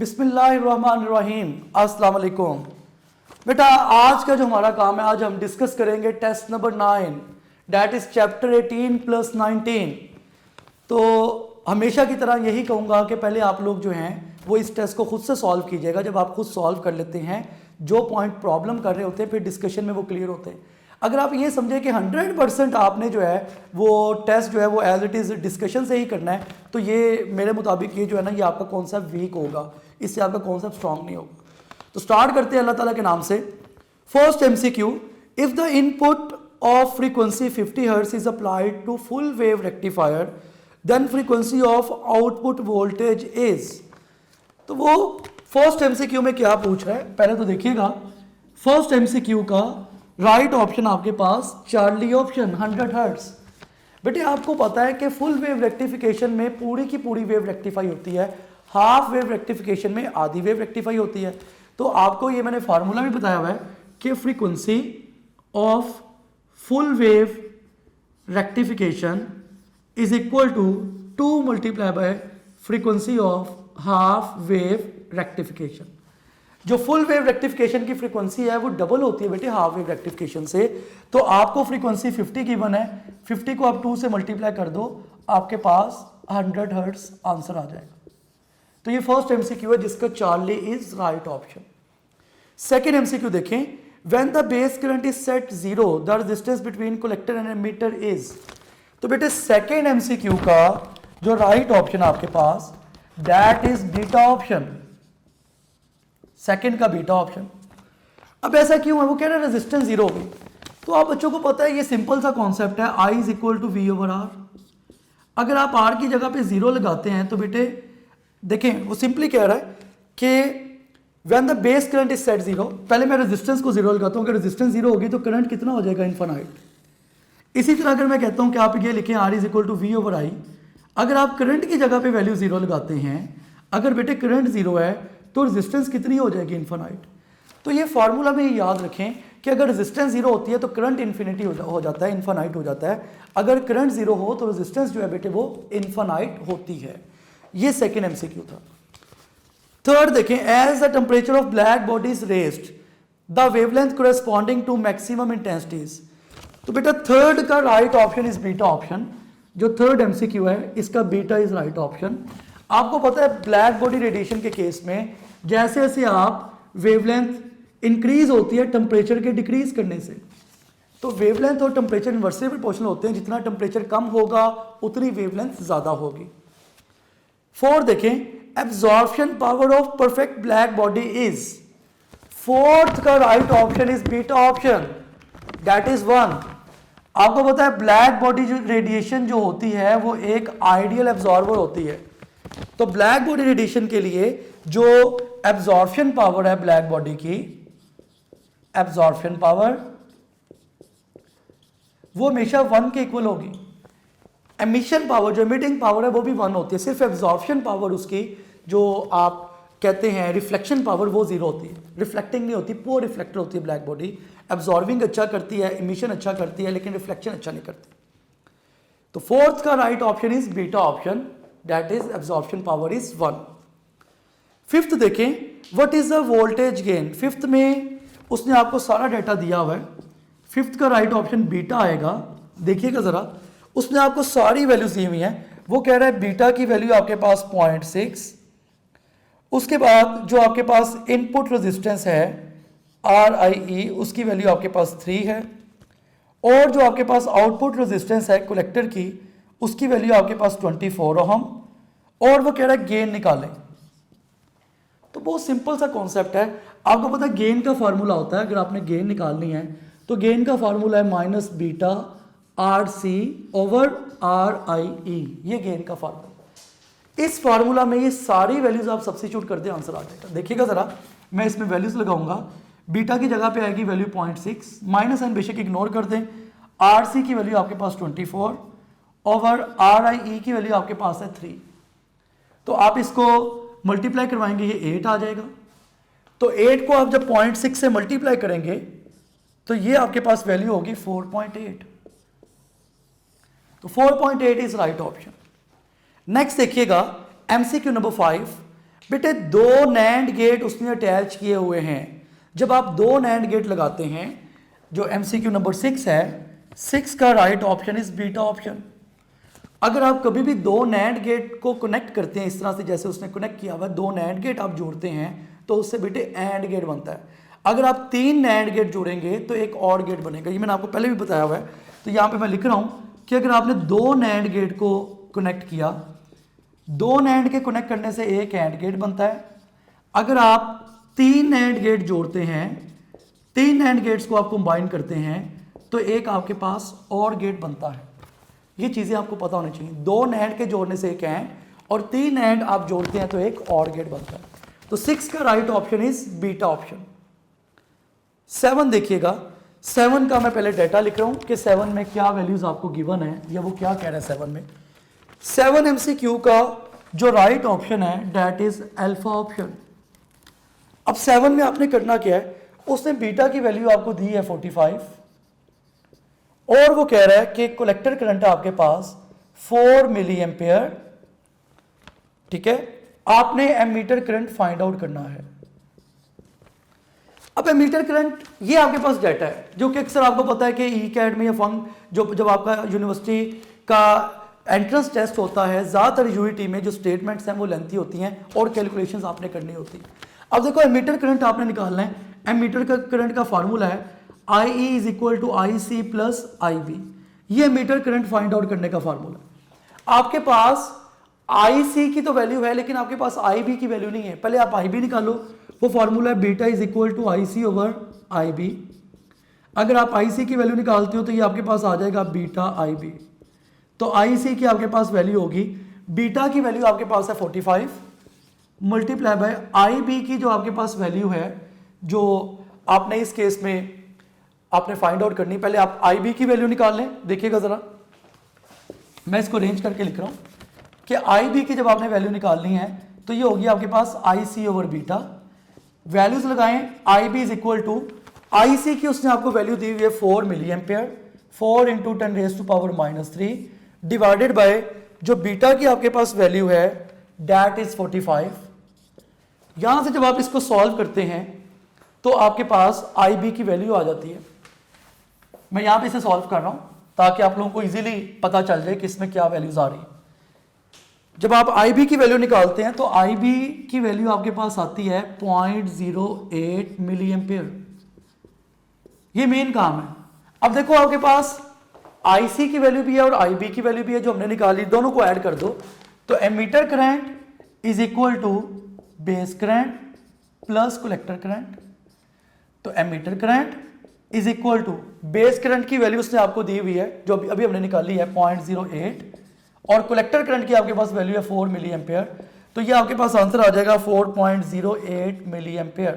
बिस्मिल्लाहिर्रहमानिर्रहीम, अस्सलाम वालेकुम। बेटा आज का जो हमारा काम है, आज हम डिस्कस करेंगे test number 9 that is chapter 18 plus 19। तो हमेशा की तरह यही कहूँगा कि पहले आप लोग जो हैं वो इस टेस्ट को खुद से सॉल्व कीजिएगा। जब आप खुद सॉल्व कर लेते हैं जो पॉइंट प्रॉब्लम कर रहे होते हैं, फिर डिस्कशन में वो क्लियर होते हैं। अगर आप ये समझे कि 100% आपने जो है वो टेस्ट जो है वो एज इट इज़ डिस्कशन से ही करना है, तो ये मेरे मुताबिक ये जो है ना, ये आपका कॉन्सेप्ट वीक होगा, इससे आपका कॉन्सेप्ट स्ट्रांग नहीं होगा। तो स्टार्ट करते हैं अल्लाह ताला के नाम से। First MCQ, if the input of frequency 50 hertz is applied to full wave rectifier then frequency of output voltage is. तो वो फर्स्ट MCQ में क्या पूछ रहा है, पहले तो देखिएगा। फर्स्ट MCQ का राइट ऑप्शन आपके पास चार्ली ऑप्शन 100 हर्ट्ज। बेटे आपको पता है कि फुल वेव रेक्टिफिकेशन में पूरी की पूरी वेव रेक्टिफाई होती है, हाफ वेव रेक्टिफिकेशन में आधी वेव रेक्टिफाई होती है। तो आपको ये मैंने फार्मूला भी बताया हुआ है कि frequency of full wave rectification is equal to 2 multiply by frequency of half wave rectification. जो फुल वेव रेक्टिफिकेशन की फ्रीक्वेंसी है वो डबल होती है बेटे हाफ वेव रेक्टिफिकेशन से। तो आपको फ्रीक्वेंसी 50 गिवन है, 50 को आप 2 से मल्टीप्लाई कर दो, आपके पास 100 हर्ट्ज आंसर आ जाएगा। तो ये फर्स्ट MCQ है जिसका Charlie is right option. Second MCQ देखें, when the base current is set 0 the resistance between collector and emitter is. तो बेटे सेकेंड MCQ का जो राइट ऑप्शन आपके पास that is beta option, second का बीटा ऑप्शन। अब ऐसा क्यों है, वो कह रहे हैं रेजिस्टेंस 0 होगी। तो आप बच्चों को पता है ये सिंपल सा कॉन्सेप्ट है, I is equal to V/R। अगर आप R की जगह पे 0 लगाते हैं तो बेटे देखें वो सिंपली कह रहा है कि when the base current is set 0, पहले मैं रेजिस्टेंस को 0 लगाता हूँ, अगर रेजिस्टेंस 0 होगी तो करंट कितना हो जाएगा, इनफाइनाइट। इसी तरह अगर मैं कहता हूँ कि आप ये लिखें R is equal to V/I, अगर आप करंट की जगह पे वैल्यू 0 लगाते हैं, अगर बेटे करंट 0 है तो रेजिस्टेंस कितनी हो जाएगी, इनफाइनाइट। तो ये फार्मूला में याद रखें कि अगर रेजिस्टेंस 0 होती है तो करंट इन्फिनिटी हो जाता है, इनफाइनाइट हो जाता है। अगर करंट 0 हो तो रेजिस्टेंस जो है बेटे वो इनफाइनाइट होती है। ये सेकेंड MCQ था। थर्ड देखें, as the temperature of black body is raised the wavelength corresponding to maximum intensities. तो बेटा थर्ड का right option is beta option. जो थर्ड MCQ है इसका बीटा इज राइट ऑप्शन। आपको पता है ब्लैक बॉडी रेडिएशन के केस में जैसे जैसे आप वेवलेंथ इंक्रीज होती है टेम्परेचर के डिक्रीज करने से, तो वेवलेंथ और टेम्परेचर इनवर्सली प्रोपोर्शनल होते हैं। जितना टेम्परेचर कम होगा उतनी वेवलेंथ ज्यादा होगी। फोर्थ देखें, absorption power of perfect black body is. Fourth का right option is beta option, that is 1। आपको पता है ब्लैक बॉडी जो रेडिएशन जो होती है वो एक आइडियल एब्जॉर्बर होती है। तो ब्लैक बॉडी रेडिएशन के लिए जो एब्जॉर्प्शन पावर है ब्लैक बॉडी की, एब्जॉर्प्शन पावर वो हमेशा 1 के इक्वल होगी। एमिशन पावर जो एमिटिंग पावर है वो भी 1 होती है। सिर्फ एब्जॉर्प्शन पावर उसकी जो आप कहते हैं रिफ्लेक्शन पावर वो 0 होती है, रिफ्लेक्टिंग नहीं होती, पुअर रिफ्लेक्टर होती है ब्लैक बॉडी। एब्जॉर्बिंग अच्छा करती है, एमिशन अच्छा करती है, लेकिन रिफ्लेक्शन अच्छा नहीं करती। तो फोर्थ का right option is beta option, that is absorption power is 1। Fifth देखें, what is the voltage gain. Fifth में उसने आपको सारा डाटा दिया हुआ है। फिफ्थ का राइट ऑप्शन बीटा आएगा। देखिएगा जरा, उसने आपको सारी वैल्यूज दी हुई हैं। वो कह रहा है बीटा की वैल्यू आपके पास 0.6, उसके बाद जो आपके पास इनपुट रेजिस्टेंस है RIE उसकी वैल्यू आपके पास 3 है, और जो आपके पास आउटपुट रेजिस्टेंस है कलेक्टर की उसकी वैल्यू आपके पास 24 ओहम, और वो कह रहा है गेन निकालें। तो बहुत सिंपल सा कॉन्सेप्ट है। आपको पता है गेन का फार्मूला होता है, अगर आपने गेन निकालनी है तो गेन का फार्मूला है minus beta RC over RIE, ये गेन का फार्मूला। इस फार्मूला में ये सारी वैल्यूज आप सब्स्टिट्यूट कर दे, आंसर आ जाएगा। देखिएगा जरा, मैं इसमें वैल्यूज लगाऊंगा। बीटा की जगह पे आएगी वैल्यू 0.6, माइनस एंड बेशक इग्नोर कर दें। RC की वैल्यू आपके पास 24 ओवर RIE की वैल्यू आपके पास है 3। तो आप इसको मल्टीप्लाई करवाएंगे, ये 8 आ जाएगा। तो 8 को आप जब 0.6 से मल्टीप्लाई करेंगे तो ये आपके पास वैल्यू होगी 4.8। तो 4.8 इज राइट ऑप्शन। नेक्स्ट देखिएगा MCQ नंबर 5, बेटे दो नैंड गेट उसने अटैच किए हुए हैं। जब आप दो नैंड गेट लगाते हैं, जो MCQ नंबर 6 है, 6 का right option is beta option. अगर आप कभी भी दो नैंड गेट को कनेक्ट करते हैं इस तरह से जैसे उसने कनेक्ट किया हुआ, दो नैंड गेट आप जोड़ते हैं तो उससे बेटे एंड गेट बनता है। अगर आप तीन नैंड गेट जोड़ेंगे तो एक और गेट बनेगा। ये मैंने आपको पहले भी बताया हुआ है। तो यहाँ पे मैं लिख रहा हूँ कि अगर आपने दो नैंड गेट को कनेक्ट किया, दो नैंड के कनेक्ट करने से एक एंड गेट बनता है। अगर आप तीन नैंड गेट जोड़ते हैं, तीन नैंड गेट्स को आप कंबाइन करते हैं तो एक आपके पास और गेट बनता है। ये चीजें आपको पता होनी चाहिए। दो नैंड के जोड़ने से एक एंड और तीन एंड आप जोड़ते हैं तो एक और गेट बनता है। तो 6 का right option is beta option. 7 देखिएगा। 7 का मैं पहले डेटा लिख रहा हूं कि 7 में क्या वैल्यूज आपको गिवन है या वो क्या कह रहा है 7 में। 7 MCQ का जो राइट ऑप्शन है दैट इज अल्फा ऑप्शन। अब 7 में आपने करना क्या है, उसने बीटा की वैल्यू आपको दी है 45 और वो कह रहा है कि कलेक्टर करंट आपके पास 4 मिली एम्पेयर। ठीक है, आपने एमीटर करंट फाइंड आउट करना है। अब एमीटर करंट ये आपके पास डाटा है जो कि अक्सर आपको पता है कि ई कैट में या फंड जब आपका यूनिवर्सिटी का एंट्रेंस टेस्ट होता है, ज़्यादातर यूईटी में जो स्टेटमेंट्स हैं वो लेंथी होती हैं और कैलकुलेशंस आपने करनी होती है। अब देखो एमीटर करंट आपने निकालना है। एमीटर का करंट का फार्मूला है IE is equal to IC plus IB। ये एमीटर करंट फाइंड आउट करने का फार्मूला है। आपके पास IC की तो वैल्यू है लेकिन आपके पास IB की वैल्यू नहीं है। पहले आप IB निकालो। वो फार्मूला है beta is equal to IC over IB। अगर आप IC की वैल्यू निकालते हो तो ये आपके पास आ जाएगा बीटा IB। तो IC की आपके पास वैल्यू होगी, बीटा की वैल्यू आपके पास है 45 मल्टीप्लाई बाय IB की जो आपके पास वैल्यू है, जो आपने इस केस में आपने फाइंड आउट करनी। पहले आप IB की वैल्यू निकाल लें। देखिएगा जरा, मैं इसको रेंज करके लिख रहा हूं कि IB की जब आपने वैल्यू निकालनी है तो ये होगी आपके पास IC ओवर बीटा। वैल्यूज लगाएं। IB is equal to IC की उसने आपको वैल्यू दी हुई है 4 milli ampere, 4 into 10 raise to power -3 divided by जो बीटा की आपके पास वैल्यू है दैट इज 45। यहां से जब आप इसको सॉल्व करते हैं तो आपके पास IB की वैल्यू आ जाती है। मैं यहां पे इसे सॉल्व कर रहा हूं ताकि आप लोगों को इजीली पता चल जाए कि इसमें क्या वैल्यूज आ रही है। जब आप IB की वैल्यू निकालते हैं तो IB की वैल्यू आपके पास आती है 0.08 मिली एम्पेयर। ये मेन काम है। अब देखो आपके पास IC की वैल्यू भी है और IB की वैल्यू भी है जो हमने निकाली, दोनों को ऐड कर दो तो emitter current is equal to base current plus collector current. तो emitter current is equal to base current की वैल्यू उसने आपको दी हुई है जो अभी हमने निकाली है 0.08 और कलेक्टर करंट की आपके पास वैल्यू है 4 मिली एम्पेयर। तो ये आपके पास आंसर आ जाएगा 4.08 मिली एम्पेयर।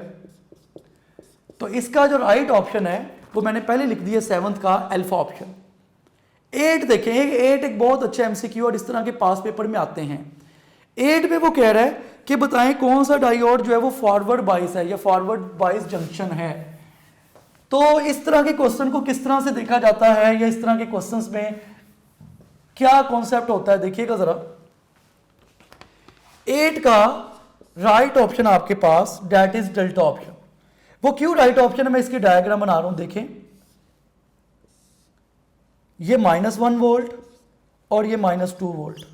तो इसका जो राइट ऑप्शन है वो मैंने पहले लिख दिया 7th का अल्फा ऑप्शन। 8 देखें, 8 एक बहुत अच्छा MCQ और इस तरह के पास पेपर में आते हैं। 8 में वो कह रहा है कि बताएं कौन सा डायोड जो है वो फॉरवर्ड बाइस है या फॉरवर्ड बाइस जंक्शन है। तो इस तरह के क्वेश्चन को किस तरह से देखा जाता है या इस तरह के क्वेश्चंस में क्या कॉन्सेप्ट होता है, देखिएगा जरा। 8 का राइट ऑप्शन आपके पास दैट इज डेल्टा ऑप्शन। वो क्यों राइट ऑप्शन है, मैं इसकी डायग्राम बना रहा हूं। देखें, ये -1 वोल्ट और ये -2 वोल्ट।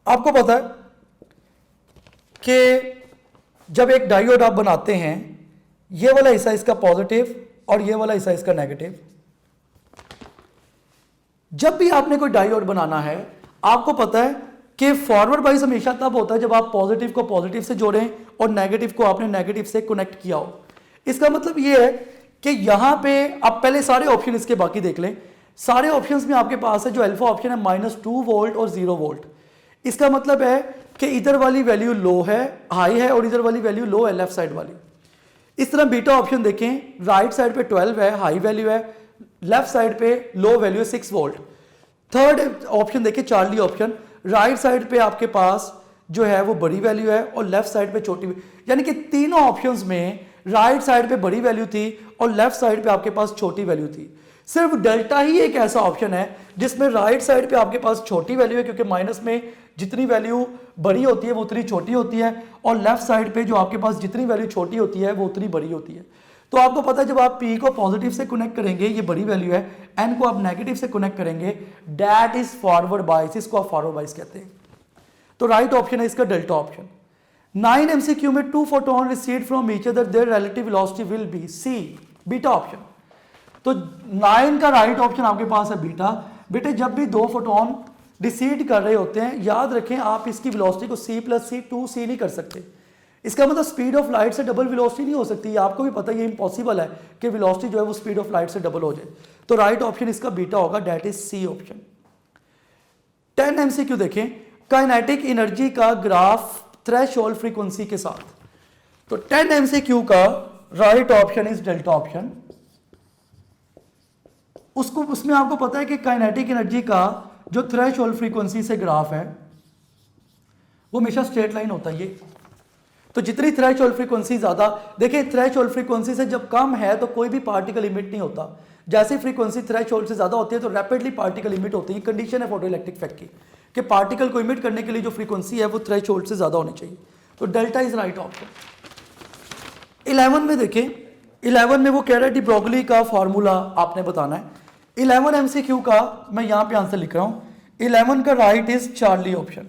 आपको पता है कि जब एक डायोड आप बनाते हैं, ये वाला हिस्सा इसका पॉजिटिव और ये वाला हिस्सा इसका नेगेटिव। जब भी आपने कोई डायोड बनाना है, आपको पता है कि फॉरवर्ड बाइस हमेशा तब होता है जब आप पॉजिटिव को पॉजिटिव से जोड़ें और नेगेटिव को आपने नेगेटिव से कनेक्ट किया हो। इसका मतलब ये है कि यहां पे आप पहले सारे ऑप्शन इसके बाकी देख लें। सारे ऑप्शंस में आपके पास है जो अल्फा ऑप्शन है -2 वोल्ट और 0 वोल्ट। इसका मतलब है कि इधर वाली वैल्यू लो है, हाई है, और इधर वाली वैल्यू लो है, लेफ्ट साइड वाली। इस तरह बीटा ऑप्शन देखें, राइट साइड पे 12 है, हाई वैल्यू है, लेफ्ट साइड पे लो वैल्यू है 6 वोल्ट। थर्ड ऑप्शन देखिए, चार्ली ऑप्शन, राइट साइड पे आपके पास जो है वो बड़ी वैल्यू है और लेफ्ट साइड पे छोटी, यानी कि तीनों ऑप्शंस में राइट साइड पे बड़ी वैल्यू थी और लेफ्ट साइड पे आपके पास छोटी वैल्यू थी। सिर्फ डेल्टा ही एक ऐसा ऑप्शन है जिसमें राइट साइड पे आपके पास छोटी वैल्यू है, क्योंकि माइनस में जितनी वैल्यू बड़ी होती है वो उतनी छोटी होती है, और लेफ्ट साइड पे जो आपके पास जितनी वैल्यू छोटी होती है वो उतनी बड़ी होती है। तो आपको पता है जब आप P को पॉजिटिव से कनेक्ट करेंगे, ये बड़ी वैल्यू है, N को आप नेगेटिव से कनेक्ट करेंगे, दैट इज फॉरवर्ड बाइस, इसको आप फॉरवर्ड बाइस कहते हैं। तो राइट ऑप्शन है इसका डेल्टा ऑप्शन। 9 MCQ में 2 photon receive from each other, their relative velocity will be C, beta option. तो 9 का राइट ऑप्शन आपके पास है बीटा। बेटे जब भी 2 फोटोन रिसीव कर रहे होते हैं, याद रखें आप इसकी वेलोसिटी को c प्लस सी 2c नहीं कर सकते। इसका मतलब स्पीड ऑफ लाइट से डबल वेलोसिटी नहीं हो सकती, आपको भी पता है ये इम्पॉसिबल है कि वेलोसिटी जो है वो स्पीड ऑफ लाइट से डबल हो जाए। तो राइट ऑप्शन इसका बीटा होगा, that is C option. 10 MCQ देखें, काइनेटिक एनर्जी का ग्राफ थ्रेशोल्ड फ्रीक्वेंसी के साथ। तो 10 MCQ का right option is delta option. उसमें आपको पता है कि काइनेटिक एनर्जी का जो थ्रेशोल्ड फ्रीक्वेंसी से ग्राफ है वो हमेशा स्ट्रेट लाइन होता है ये। तो जितनी थ्रेशोल्ड फ्रीक्वेंसी ज्यादा, देखिए थ्रेशोल्ड फ्रीक्वेंसी से जब कम है तो कोई भी पार्टिकल इमिट नहीं होता, जैसे फ्रीक्वेंसी थ्रेशोल्ड से ज्यादा होती है तो रैपिडली पार्टिकल इमिट होती है। कंडीशन है फोटोइलेक्ट्रिक इफेक्ट की कि पार्टिकल को इमिट करने के लिए जो फ्रीक्वेंसी है वो थ्रेशोल्ड से ज्यादा होनी चाहिए। तो डेल्टा इज राइट ऑप्शन। 11 में देखें, 11 में वो कह रहा है डी ब्रोगली का फॉर्मूला आपने बताना है। 11 MCQ का मैं यहाँ पे आंसर लिख रहा हूँ। 11 का राइट इज चार्ली ऑप्शन।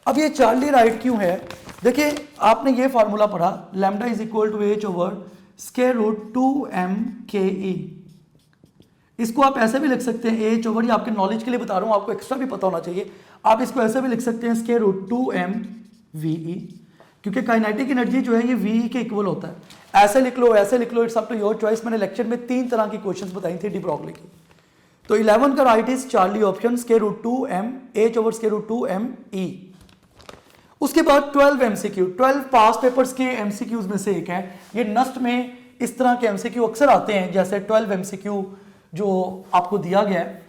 अब ये चार्ली राइट क्यों है? देखिए आपने ये फार्मूला पढ़ा, lambda is equal to h over square root 2m/ke। इसको आप ऐसे भी लिख सकते हैं, h ओवर, ये आपके नॉलेज के लिए बता रहा हूँ, आपको एक्स्ट्रा भी पता होना चाहिए। आप इसको ऐसे भी लिख सकते हैं स्क्वायर रूट 2m/ve, क्योंकि काइनेटिक एनर्जी जो है ये ve के इक्वल होता है। ऐसे लिख लो, ऐसे लिख लो, it's up to your choice. मैंने लेक्चर में 3 तरह की क्वेश्चंस बताई थी डी ब्रोगली की। तो 11 का right is Charlie option, square root 2m h over square root 2m/e। उसके बाद 12 MCQ, 12 पास पेपर्स के MCQs में से एक है। ये नस्ट में इस तरह के MCQ अक्सर आते हैं, जैसे 12 MCQ जो आपको दिया गया है।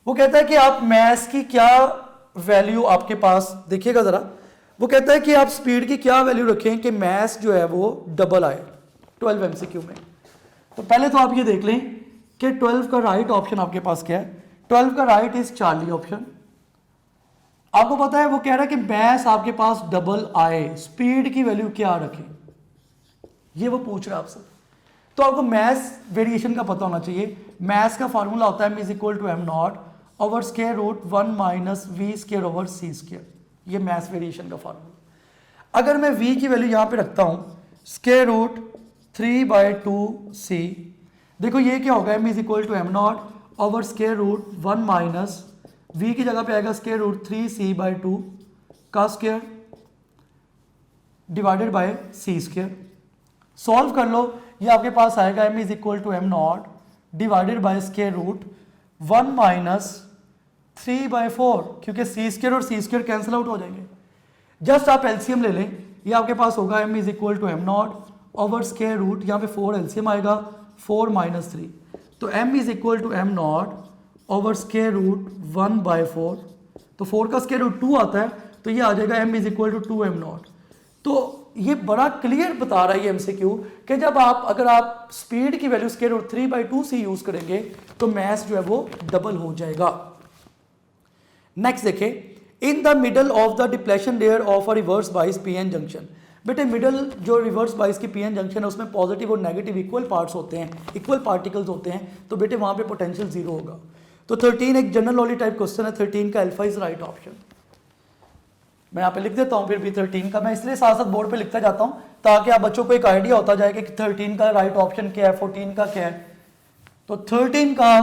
वो कहता है कि आप मैथ्स की क्या वैल्यू आपके पास, देखिएगा जरा, वो कहता है कि आप स्पीड की क्या वैल्यू रखें कि मैथ्स जो है वो डबल आए 12 MCQ में। तो पहले तो आप ये देख लें कि 12 का राइट ऑप्शन आपके पास क्या है। 12 का राइट इज चार्ली ऑप्शन। आपको पता है वो कह रहा है कि मैथ्स आपके पास डबल आए, स्पीड की वैल्यू क्या रखें, ये वो पूछ रहा है आपसे। तो आपको मैथ्स वेरिएशन का पता होना चाहिए। मैथ्स का फॉर्मूला होता है m is equal to m0 over square root 1 minus v square over c square. ये मैथ्स वेरिएशन का फॉर्मूला। अगर मैं v की वैल्यू यहां पे रखता हूं स्क्वायर रूट 3/2c, देखो ये क्या होगा, m is equal to m0 over square root 1 minus v की जगह पे आएगा स्क्वायर रूट 3c/2 का square divided by c square. Solve कर लो, ये आपके पास आएगा m is equal to m0 divided by square root 1 minus 3/4, क्योंकि c स्क्वायर और c स्क्वायर कैंसिल आउट हो जाएंगे। जस्ट आप एलसीएम ले लें, ये आपके पास होगा m is equal to m0 over square root, यहाँ पे 4 एलसीएम आएगा, 4 माइनस 3, तो m is equal to m0 over square root 1/4, तो 4 का स्क्वायर रूट 2 आता है, तो ये आ जाएगा m is equal to 2m0। तो ये बड़ा क्लियर बता रहा है ये MCQ कि जब आप, अगर आप स्पीड की वैल्यू स्क्वायर रूट 3/2 से यूज करेंगे तो मैथ्स जो है वो डबल हो जाएगा। नेक्स्ट देखें, in the middle of the depletion layer of a reverse bias PN junction. बेटे मिडल जो रिवर्स बाइस की पीएन जंक्शन है उसमें पॉजिटिव और नेगेटिव इक्वल पार्ट्स होते हैं, इक्वल पार्टिकल्स होते हैं, तो बेटे वहां पे पोटेंशियल 0 होगा। तो 13 एक जनरल नॉलेज टाइप क्वेश्चन है, 13 का अल्फा इज राइट ऑप्शन। मैं यहाँ पे लिख देता हूँ फिर भी 13 का, मैं इसलिए साथ साथ बोर्ड पे लिखता जाता हूँ ताकि आप बच्चों को एक आइडिया होता जाए कि 13 का राइट ऑप्शन क्या है, 14 का क्या है। तो 13 का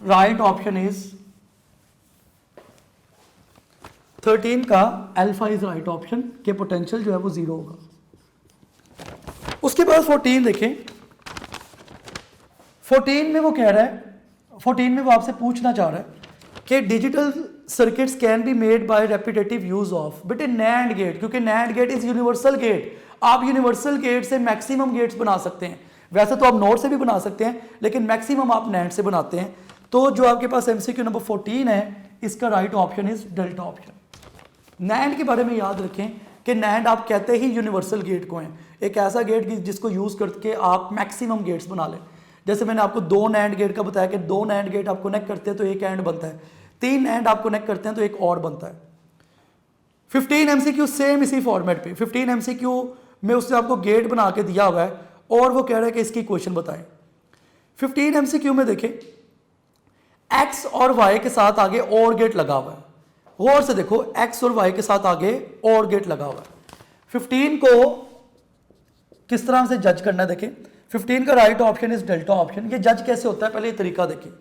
राइट ऑप्शन इज, 13 का अल्फा इज राइट ऑप्शन के पोटेंशियल जो है वो 0 होगा। उसके बाद 14 देखें, 14 में वो कह रहा है, 14 में वो आपसे पूछना चाह रहा है कि digital circuits can be made by repetitive use of, बेटे नैंड गेट, क्योंकि NAND gate is universal gate. आप यूनिवर्सल गेट से मैक्सिमम गेट्स बना सकते हैं, वैसे तो आप नोड से भी बना सकते हैं लेकिन मैक्सिमम आप नैंड से बनाते हैं। तो जो आपके पास MCQ नंबर 14 है, इसका right option is delta option. NAND के बारे में याद रखें कि नैंड आप कहते ही यूनिवर्सल गेट को है, एक ऐसा गेट जिसको यूज करके आप मैक्सिमम गेट्स बना लें। जैसे मैंने आपको 2 नैंड गेट का बताया कि 2 नैंड गेट आप कनेक्ट करते हैं तो एक एंड बनता है, 3 एंड आप कनेक्ट करते हैं तो एक और बनता है। 15 MCQ सेम इसी फॉर्मेट पे, 15 MCQ में उसने आपको गेट बना के दिया हुआ है और वो कह रहा है कि इसकी क्वेश्चन बताएं। 15 MCQ में देखें x और y के साथ आगे और गेट लगा हुआ है, गौर से देखो x और y के साथ आगे और गेट लगा हुआ है। 15 को किस तरह से जज करना है देखें, 15 का right option is delta option. ये जज कैसे होता है पहले ये तरीका देखिए।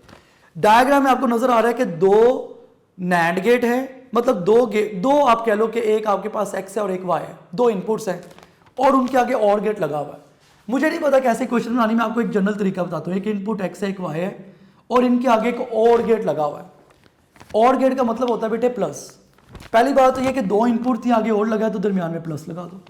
डायग्राम में आपको नजर आ रहा है कि 2 नैंड गेट है, मतलब 2 गेट, 2 आप कह लो कि एक आपके पास x है और एक y है, 2 इनपुट्स हैं और उनके आगे और गेट लगा हुआ है। मुझे नहीं पता कैसे क्वेश्चन बनानी, मैं आपको एक जनरल तरीका बताता हूँ। एक इनपुट x है एक y है और इनके आगे एक और गेट लगा हुआ है। और गेट का मतलब होता है बेटे प्लस। पहली बात तो ये कि 2 इनपुट थी, आगे और लगा है तो दरमियान में प्लस लगा दो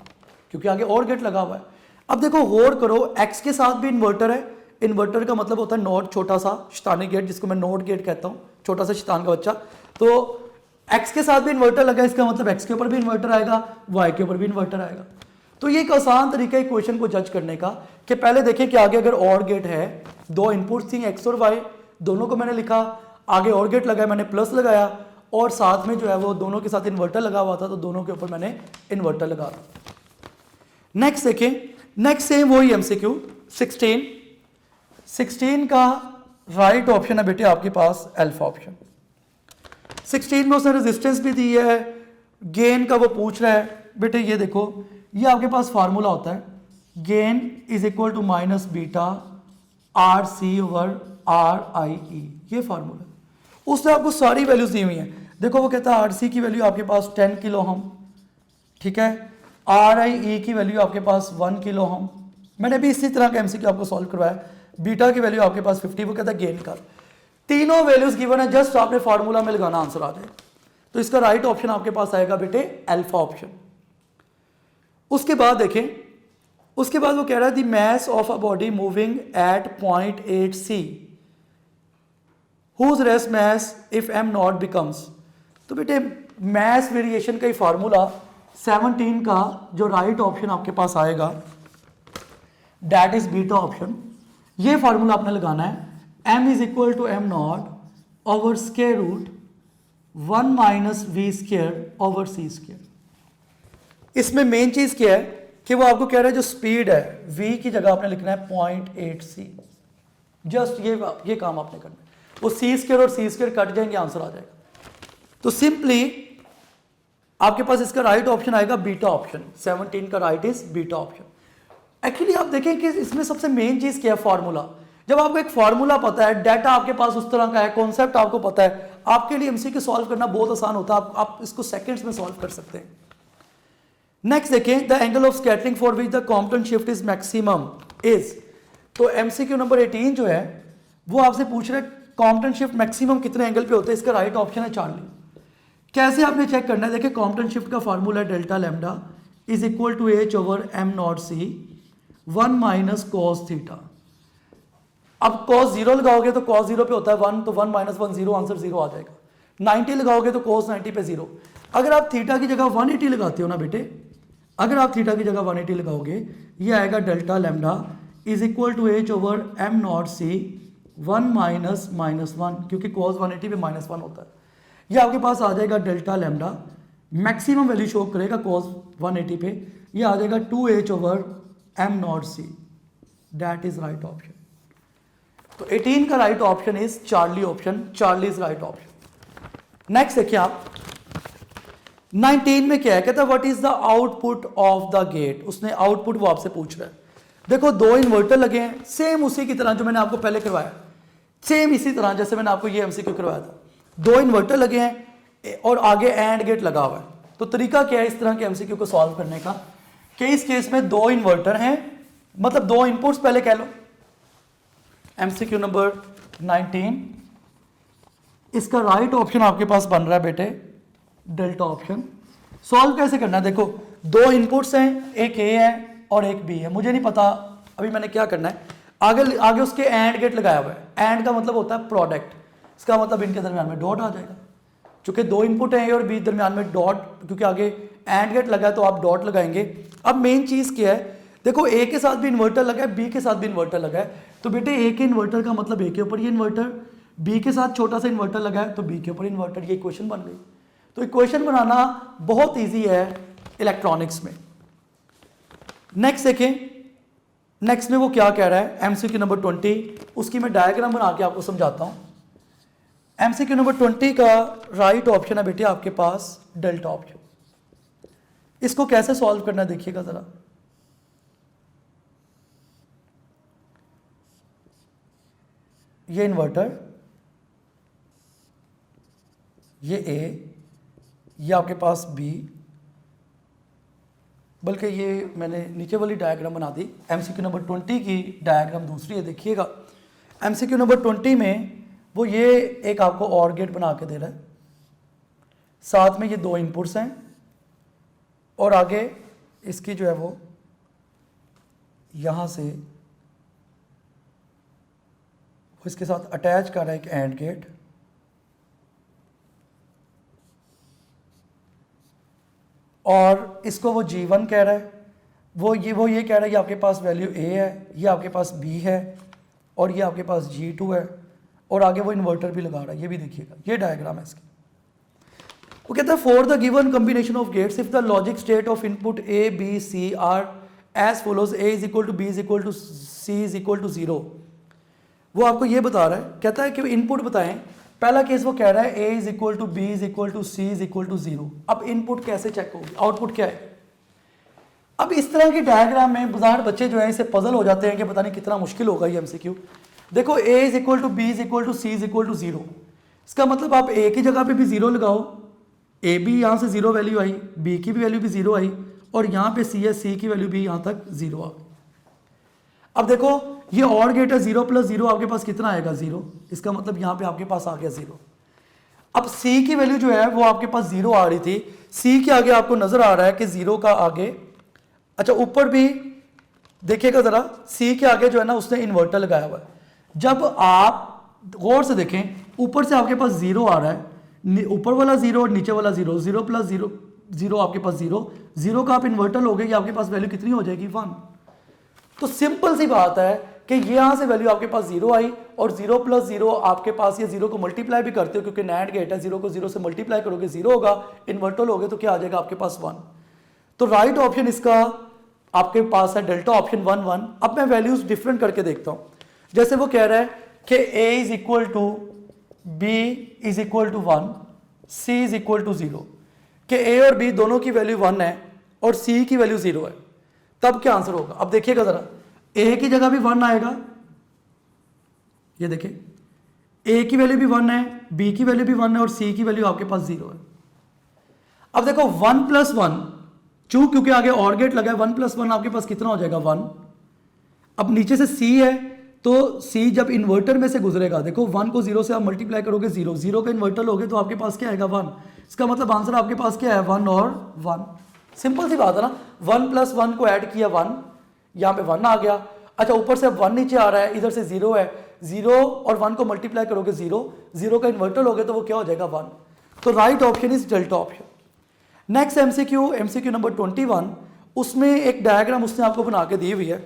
क्योंकि आगे और गेट लगा हुआ है। अब देखो गौर करो, x के साथ भी इन्वर्टर है, इन्वर्टर का मतलब होता है नॉट, छोटा सा शैतानी गेट जिसको मैं नोट गेट कहता हूँ, छोटा सा शैतान का बच्चा। तो x के साथ भी इन्वर्टर लगा है, इसका मतलब x के ऊपर भी इन्वर्टर आएगा, y के ऊपर भी इन्वर्टर आएगा। तो ये एक आसान तरीका है क्वेश्चन को जज करने का कि पहले देखें कि आगे अगर और गेट है, 2 इनपुट्स थी x और y, दोनों को मैंने लिखा, आगे और गेट लगाया, मैंने प्लस लगाया और साथ में जो है वो दोनों के साथ इन्वर्टर लगा हुआ था तो दोनों के ऊपर मैंने इन्वर्टर लगा दिया। नेक्स्ट देखें, नेक्स्ट सेम वही MCQ 16 का राइट ऑप्शन है बेटे आपके पास अल्फा ऑप्शन। 16 में उसने रेजिस्टेंस भी दी है, गेन का वो पूछ रहा है। बेटे ये देखो, ये आपके पास फार्मूला होता है, gain is equal to minus beta RC over RIE, ये फार्मूला। उसने आपको सारी वैल्यूज दी हुई हैं। देखो वो कहता है RC की वैल्यू आपके पास 10 किलो हम, ठीक है, RIE की वैल्यू आपके पास 1 किलो हम। मैंने भी इसी तरह का MCQ आपको सॉल्व करवाया। बीटा की वैल्यू आपके पास 50, वो कहता है गेन कर। तीनों वैल्यूज गिवन है, जस्ट आपने फार्मूला में लगाना, आंसर आ जाए। तो इसका राइट ऑप्शन आपके पास आएगा बेटे अल्फा ऑप्शन। उसके बाद देखें, उसके बाद वो कह रहा है the mass of a body moving at point 8 C whose rest mass if m naught becomes. तो बेटे मास वेरिएशन का ही फार्मूला 17 का जो राइट ऑप्शन आपके पास आएगा दैट इज बीटा ऑप्शन। ये फार्मूला आपने लगाना है, m is equal to m naught over square root 1 minus v square over c square. इसमें मेन चीज क्या है कि वो आपको कह रहा है जो स्पीड है v की जगह आपने लिखना है 0.8 c। जस्ट ये काम आपने करना है, वो c स्क्वायर और c स्क्वायर कट जाएंगे, आंसर आ जाएगा। तो सिंपली आपके पास इसका राइट ऑप्शन आएगा बीटा ऑप्शन। 17 का right is beta option. Actually आप देखें कि इसमें सबसे मेन चीज क्या है, फार्मूला। जब आपको एक फार्मूला पता है, डाटा आपके पास उस तरह का है, कॉन्सेप्ट आपको पता है, आपके लिए MCQ सॉल्व करना बहुत आसान होता है। आप इसको सेकंड्स में सॉल्व कर सकते हैं। नेक्स्ट देखें, the angle of scattering for which the Compton shift is maximum is. तो MCQ नंबर 18 जो है वो आपसे पूछ रहा है कॉम्पटन शिफ्ट मैक्सिमम कितने एंगल पे होते हैं। इसका राइट ऑप्शन है चार्ली। कैसे आपने चेक करना है, देखिए कॉम्पटन शिफ्ट का फार्मूला है delta lambda is equal to H over m naught C 1 minus cos theta. अब cos 0 लगाओगे तो cos 0 पे होता है 1, तो 1 माइनस 1 0, आंसर 0 आ जाएगा। 90 लगाओगे तो cos 90 पे 0। अगर आप थीटा की जगह 180 लगाते हो ना बेटे, अगर आप थीटा की जगह 180 लगाओगे, ये आएगा delta lambda is equal to H over m naught C 1 minus minus 1, क्योंकि cos 180 पे माइनस 1 होता है। ये आपके पास आ जाएगा delta lambda, maximum value show करेगा cos 180 पे, ये आ जाएगा 2H over m naught C। That is right option. तो 18 का right option is Charlie option, Charlie is right option. Next देखिए आप 19 में क्या है, कहता है what is the output of the gate. उसने आउटपुट वो आपसे पूछ रहा है। देखो 2 इन्वर्टर लगे हैं, सेम उसी की तरह जो मैंने आपको पहले करवाया, सेम इसी तरह जैसे मैंने आपको ये MCQ करवाया था। 2 इन्वर्टर लगे हैं और आगे एंड गेट लगा हुआ है। तो तरीका क्या है इस तरह के MCQ को सॉल्व करने का, कि इस केस में 2 इन्वर्टर हैं, मतलब 2 इनपुट्स पहले कह लो। MCQ नंबर 19, इसका राइट ऑप्शन आपके पास बन रहा है बेटे डेल्टा ऑप्शन। सॉल्व कैसे करना है, देखो 2 इनपुट्स हैं, एक A है और एक B है। मुझे नहीं पता अभी मैंने क्या करना है। आगे उसके एंड गेट लगाया हुआ है। एंड का मतलब होता है प्रोडक्ट, इसका मतलब इनके दरमियान में डॉट आ जाएगा। चूंकि 2 इनपुट है A और B, दरमियान में डॉट, क्योंकि आगे एंड गेट लगा है तो आप डॉट लगाएंगे। अब मेन चीज क्या है, देखो A के साथ भी इन्वर्टर लगा है, B के साथ भी इन्वर्टर लगा है। तो बेटे ए के इन्वर्टर का मतलब ए के ऊपर ये इन्वर्टर, बी के साथ छोटा सा इन्वर्टर लगा है तो बी के ऊपर इन्वर्टर, ये इक्वेशन बन गई। तो इक्वेशन बनाना बहुत ईजी है इलेक्ट्रॉनिक्स में। नेक्स्ट देखें, नेक्स्ट में वो क्या कह रहा है, एमसीक्यू नंबर 20, उसकी मैं डायग्राम बना के आपको समझाता हूँ। एमसीक्यू नंबर 20 का राइट ऑप्शन है बेटे आपके पास डेल्टा ऑप्शन। इसको कैसे सॉल्व करना है देखिएगा जरा। ये इन्वर्टर, ये ए, ये आपके पास बी, बल्कि ये मैंने नीचे वाली डायग्राम बना दी। एमसीक्यू नंबर 20 की डायग्राम दूसरी है, देखिएगा। एमसीक्यू नंबर 20 में वो ये एक आपको और गेट बना के दे रहा है, साथ में ये दो इनपुट्स हैं और आगे इसकी जो है वो यहाँ से वो इसके साथ अटैच कर रहा है एक एंड गेट, और इसको वो G1 कह रहा है, वो ये कह रहा है कि आपके पास वैल्यू A है, ये आपके पास B है और ये आपके पास G2 है, और आगे वो इन्वर्टर भी लगा रहा है, ये भी देखिएगा, ये डायग्राम है इसकी। वो कहता है for the given combination of gates if the logic state of input A B C are as follows, A is equal to B is equal to C is equal to 0। वो आपको ये बता रहा है, कहता है कि इनपुट बताएं। पहला केस वो कह रहा है A is equal to B is equal to C is equal to 0। अब इनपुट कैसे चेक होगी, आउटपुट क्या है। अब इस तरह की डायग्राम में बाजार बच्चे जो है इसे पजल हो जाते हैं कि पता नहीं कितना मुश्किल होगा ये एमसीक्यू। देखो A is equal to B is equal to C is equal to 0, इसका मतलब आप A की जगह पे भी 0 लगाओ, A भी यहाँ से 0 वैल्यू आई, B की भी वैल्यू भी 0 आई, और यहाँ पे C है, C की वैल्यू भी यहाँ तक 0 आ गई। अब देखो ये और गेट है, 0 प्लस 0 आपके पास कितना आएगा 0, इसका मतलब यहाँ पे आपके पास आ गया 0। अब C की वैल्यू जो है वो आपके पास 0 आ रही थी, C के आगे आपको नजर आ रहा है कि 0 का आगे, अच्छा ऊपर भी देखिएगा जरा, C के आगे जो है ना उसने इन्वर्टर लगाया हुआ है। जब आप गौर से देखें, ऊपर से आपके पास 0 आ रहा है, ऊपर वाला 0 और नीचे वाला 0, 0 प्लस 0 0 आपके पास 0, 0 का आप इन्वर्टर लोगे, ये आपके पास वैल्यू कितनी हो जाएगी 1। तो सिंपल सी बात है कि ये यहां से वैल्यू आपके पास 0 आई, और 0 प्लस 0 आपके पास, ये 0 को मल्टीप्लाई भी करते हो क्योंकि नैंड गेट है, 0 को 0 से मल्टीप्लाई करोगे 0 होगा, इन्वर्टर लोगे तो क्या आ जाएगा आपके पास 1। तो राइट ऑप्शन इसका आपके पास है डेल्टा ऑप्शन 1 1। अब मैं वैल्यूज डिफरेंट करके देखता हूं। जैसे वो कह रहा है कि A is equal to B is equal to 1, C is equal to 0, कि A और B दोनों की वैल्यू 1 है और C की वैल्यू 0 है, तब क्या आंसर होगा। अब देखिएगा जरा, A की जगह भी 1 आएगा, ये देखिए A की वैल्यू भी 1 है, B की वैल्यू भी 1 है और C की वैल्यू आपके पास 0 है। अब देखो 1 प्लस 1, क्योंकि आगे और गेट लगा है, 1 प्लस 1 आपके पास कितना हो जाएगा 1। अब नीचे से C है तो C जब इन्वर्टर में से गुजरेगा, देखो 1 को 0 से आप मल्टीप्लाई करोगे 0, 0 का इन्वर्टर लोगे तो आपके पास क्या आएगा 1, इसका मतलब आंसर आपके पास क्या है 1 और 1। सिंपल सी बात है ना, 1 प्लस 1 को ऐड किया 1, यहाँ पे 1 आ गया। अच्छा ऊपर से 1 नीचे आ रहा है, इधर से 0 है, 0 और 1 को मल्टीप्लाई करोगे 0, 0 का इन्वर्टर लोगे तो वो क्या हो जाएगा 1। तो right option is delta option. Next MCQ number 21, उसमें एक डायग्राम उसने आपको बना के दी हुई है।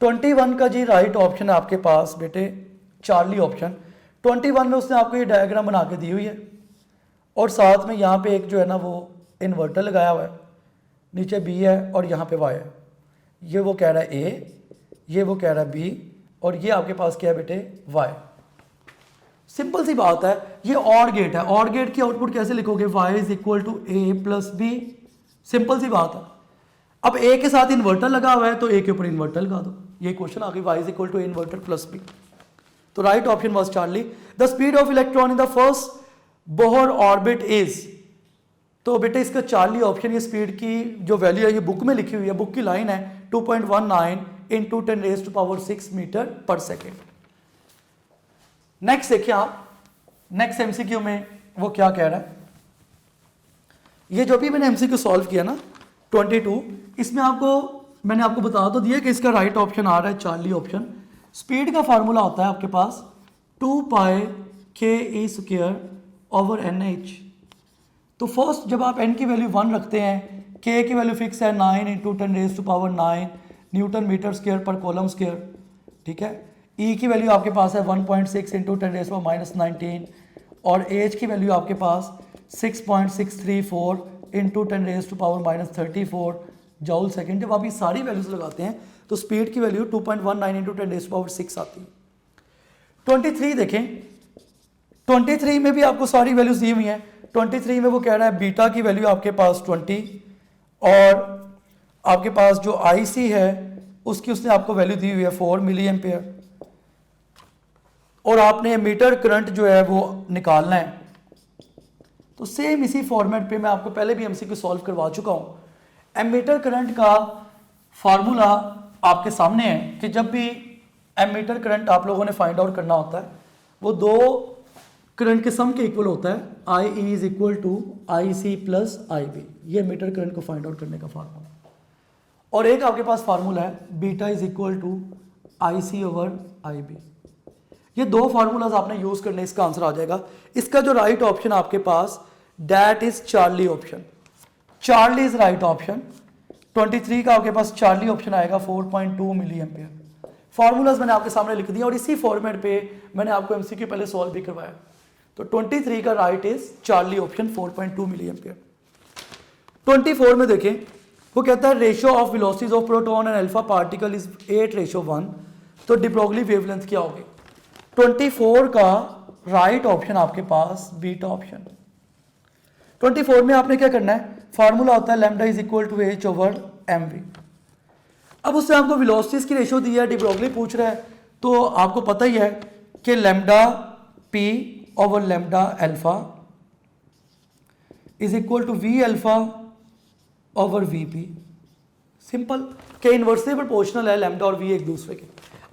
21 का जी राइट ऑप्शन है आपके पास बेटे चार्ली ऑप्शन। 21 में उसने आपको ये डायग्राम बना के दी हुई है, और साथ में यहाँ पे एक जो है ना वो इन्वर्टर लगाया हुआ है, नीचे B है और यहाँ पे Y है। ये वो कह रहा है A, ये वो कह रहा है B, और ये आपके पास क्या है बेटे Y। सिंपल सी बात है, ये और गेट है, और गेट की आउटपुट कैसे लिखोगे, Y is equal to A plus B। Simple सी बात है। अब A के साथ इन्वर्टर लगा हुआ है तो A के ऊपर इन्वर्टर लगा दो, ये क्वेश्चन आ गई, Y is equal to inverter plus B। तो right option was Charlie. The speed of electron in the first Bohr orbit is, तो बेटे इसका चार्ली ऑप्शन, ये स्पीड की जो वैल्यू है ये बुक में लिखी हुई है, बुक की लाइन है 2.19 इंटू 10⁻⁶ मीटर पर सेकेंड। नेक्स्ट देखिए आप, नेक्स्ट एमसीक्यू में वो क्या कह रहा है। ये जो भी मैंने एमसीक्यू सॉल्व किया ना 22, इसमें मैंने आपको बता तो दिया कि इसका राइट ऑप्शन आ रहा है चार्ली ऑप्शन। स्पीड का फार्मूला होता है आपके पास 2π/k⁴/NH। तो फर्स्ट जब आप n की वैल्यू 1 रखते हैं, k की वैल्यू फिक्स है 9 इंटू 10⁻⁹ न्यूटन मीटर स्क्वायर पर कॉलम स्क्वायर, ठीक है। ई की वैल्यू आपके पास है 1.6 इंटू 10⁻⁻19 और एच की वैल्यू आपके पास 6.634 इंटू 10⁻⁻34 जॉल सेकेंड। जब आप ये सारी वैल्यूज लगाते हैं तो स्पीड की वैल्यू 2.19 इंटू 10⁻6 आती है। 23 देखें, 23 में भी आपको सारी वैल्यूज दी हुई हैं। 23 में वो कह रहा है बीटा की वैल्यू आपके पास 20 और आपके पास जो आईसी है उसकी उसने आपको वैल्यू दी हुई है 4 मिली एम्पेयर और आपने मीटर करंट जो है वो निकालना है। तो सेम इसी फॉर्मेट पे मैं आपको पहले भी एमसीक्यू सॉल्व करवा चुका हूं। एमीटर करंट का फार्मूला आपके सामने है कि जब भी एमीटर करंट आप लोगों ने फाइंड आउट करना होता है वो दो करंट के सम के इक्वल होता है। I E is equal to I C plus I B, ये एमीटर करंट को फाइंड आउट करने का फार्मूला। और एक आपके पास फार्मूला है beta is equal to I C over I B. ये दो फार्मूलाज आपने यूज करने, इसका आंसर आ जाएगा। इसका जो राइट ऑप्शन आपके पास that is Charlie option. Charlie is right option. 23 का आपके पास चार्ली ऑप्शन आएगा 4.2 मिली एम्पियर। फार्मूलाज मैंने आपके सामने लिख दिया और इसी फॉर्मेट पे मैंने आपको एमसीक्यू पहले सॉल्व भी करवाया। तो 23 का right is Charlie option 4.2 milliampere. 24 में देखें, वो कहता है ratio of velocities of proton and alpha particle is 8:1। तो डी ब्रोगली वेवलेंथ क्या होगी? 24 का राइट ऑप्शन आपके पास बीटा ऑप्शन। 24 में आपने क्या करना है, फार्मूला होता है lambda is equal to H over M V. अब उससे आपको वेलोसिटीज की रेशियो दी है, डी ब्रोगली पूछ रहा है, तो आपको पता ही है कि lambda P over lambda alpha is equal to V alpha over V P. Simple के इन्वर्सली प्रोपोर्शनल है लैम्डा और वी एक दूसरे के।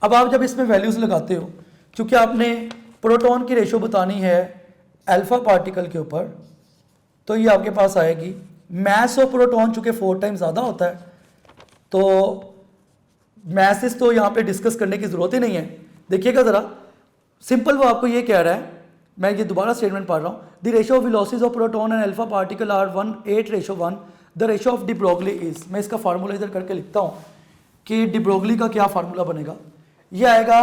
अब आप जब इसमें वैल्यूज लगाते हो, क्योंकि आपने प्रोटॉन की रेशियो बतानी है अल्फा पार्टिकल के ऊपर, तो ये आपके पास आएगी मैस ऑफ प्रोटॉन चूंकि 4 टाइम्स ज़्यादा होता है तो मैसेस तो यहाँ पे डिस्कस करने की ज़रूरत ही नहीं है। देखिएगा ज़रा, सिंपल वो आपको ये कह रहा है, मैं ये दोबारा स्टेटमेंट पढ़ रहा हूँ, the ratio of velocities of proton and alpha particle are 8:1। The ratio of de Broglie is, मैं इसका फार्मूला इधर करके लिखता हूँ कि डी ब्रोगली का क्या फार्मूला बनेगा। ये आएगा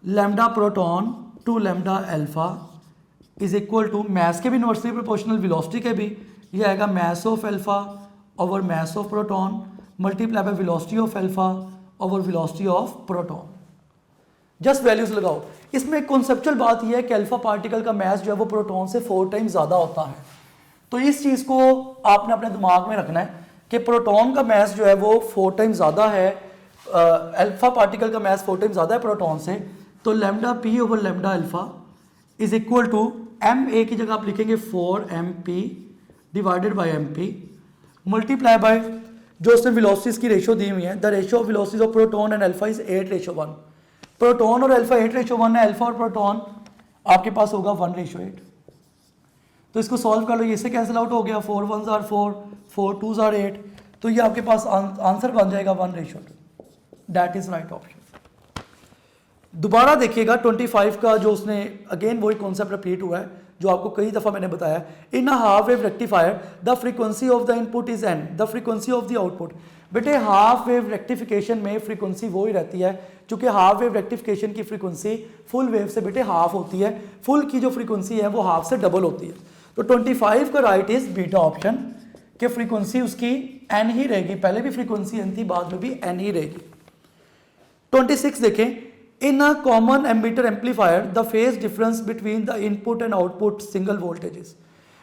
lambda proton to lambda alpha is equal to mass के भी इन्वर्सली प्रोपोर्शनल, वेलोसिटी के भी, ये आएगा mass of alpha over mass of proton multiply by velocity of alpha over velocity of proton. Just values लगाओ। इसमें कॉन्सेप्चुअल बात यह है कि अल्फा पार्टिकल का मैस जो है वो प्रोटॉन से 4 टाइम्स ज़्यादा होता है। तो इस चीज़ को आपने अपने दिमाग में रखना है कि प्रोटॉन का मैस जो है वो 4 टाइम्स ज़्यादा है, अल्फा पार्टिकल का मैस 4 टाइम्स ज़्यादा है प्रोटॉन से। तो lambda P over lambda alpha is equal to M A की जगह आप लिखेंगे 4mp divided by M P multiply by जो उसने वेलोसिटीज की रेशियो दी हुई है, the ratio of velocities of proton and alpha is 8:1। Proton और अल्फा 8:1 है, अल्फा और प्रोटॉन आपके पास होगा 1:8। तो इसको सॉल्व कर लो, ये से कैंसिल आउट हो गया, 4 1s are 4, 4 2s are 8, तो ये आपके पास आंसर बन जाएगा 1:2। That is right option. दोबारा देखिएगा 25 का जो उसने अगेन वही कॉन्सेप्ट रिपीट हुआ है जो आपको कई दफ़ा मैंने बताया। In a half wave rectifier the frequency of the input is n, the frequency of the output. बेटे हाफ वेव रेक्टिफिकेशन में फ्रीक्वेंसी वो ही रहती है, क्योंकि हाफ वेव रेक्टिफिकेशन की फ्रीक्वेंसी फुल वेव से बेटे हाफ होती है, फुल की जो फ्रीक्वेंसी है वो हाफ से डबल होती है। तो 25 का राइट इज बीटा ऑप्शन कि फ्रीक्वेंसी उसकी एन ही रहेगी, पहले भी फ्रीक्वेंसी एन थी, बाद में भी एन ही रहेगी। 26 देखें, in a common emitter amplifier the phase difference between the input and output single voltages.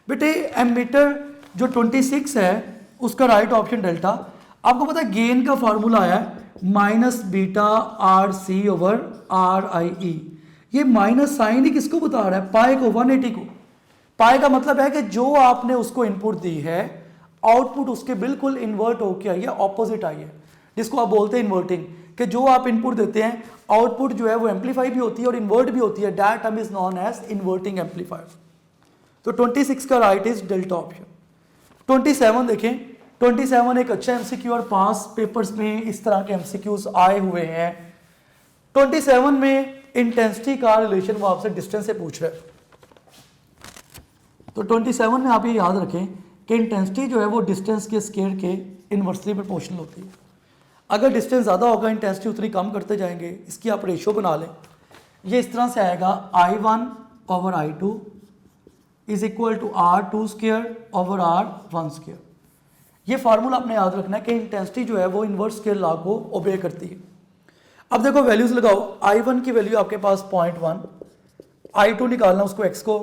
बेटे एमीटर जो 26 है उसका राइट ऑप्शन डेल्टा। आपको पता है गेन का फॉर्मूला आया है minus beta R C over R I E. ये माइनस साइन ही किसको बता रहा है? पाई को, 180 को। पाई का मतलब है कि जो आपने उसको इनपुट दी है आउटपुट उसके बिल्कुल इन्वर्ट होकर आई है, ऑपोजिट आई है, जिसको आप बोलते हैं इन्वर्टिंग, कि जो आप इनपुट देते हैं आउटपुट जो है वो एम्पलीफाई भी होती है और इन्वर्ट भी होती है। That term is known as inverting amplifier. तो 26 का राइट इज डेल्टा ऑप्शन। 27 देखें, 27 एक अच्छा एमसीक्यू और पास पेपर्स में इस तरह के एमसीक्यूज आए हुए हैं। 27 में इंटेंसिटी का रिलेशन वो आपसे डिस्टेंस से पूछ रहा है। तो 27 में आप ये याद रखें कि इंटेंसिटी जो है वो डिस्टेंस के स्केयर के इन्वर्सली प्रोपोर्शनल होती है। अगर डिस्टेंस ज़्यादा होगा इंटेंसिटी उतनी कम करते जाएंगे। इसकी आप रेशियो बना लें। ये इस तरह से आएगा I1 over I2 is equal to R2 square over R1 square. ये फार्मूला आपने याद रखना है कि इंटेंसिटी जो है वो इनवर्स स्केल लॉ को ओबे करती है। अब देखो वैल्यूज लगाओ, I1 की वैल्यू आपके पास 0.1, I2 निकालना उसको x को,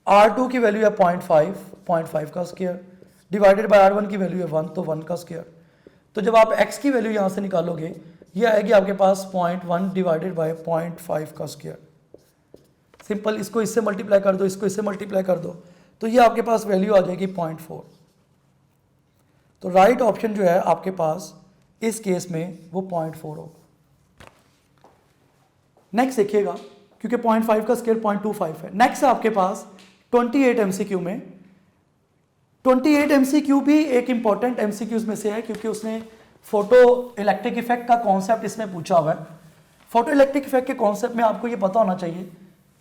R2 की वैल्यू है 0.5 का स्क्वायर डिवाइडेड बाय R1 की वैल्यू है 1 तो 1 का स्क्वायर। तो जब आप x की वैल्यू यहाँ से निकालोगे ये आएगी आपके पास 0.1 डिवाइडेड बाय 0.5 का स्क्वायर। सिंपल, इसको इससे मल्टीप्लाई कर दो, इसको इससे मल्टीप्लाई कर दो, तो ये आपके पास वैल्यू आ जाएगी 0.4। तो राइट ऑप्शन जो है आपके पास इस केस में वो 0.4 होगा। नेक्स्ट देखिएगा, क्योंकि 0.5 का स्क्वायर 0.25 है। नेक्स्ट है आपके पास 28 MCQ में। 28 MCQ भी एक इंपॉर्टेंट MCQs में से है, क्योंकि उसने फोटो इलेक्ट्रिक इफेक्ट का कॉन्सेप्ट इसमें पूछा हुआ है। फोटो इलेक्ट्रिक इफेक्ट के कॉन्सेप्ट में आपको ये पता होना चाहिए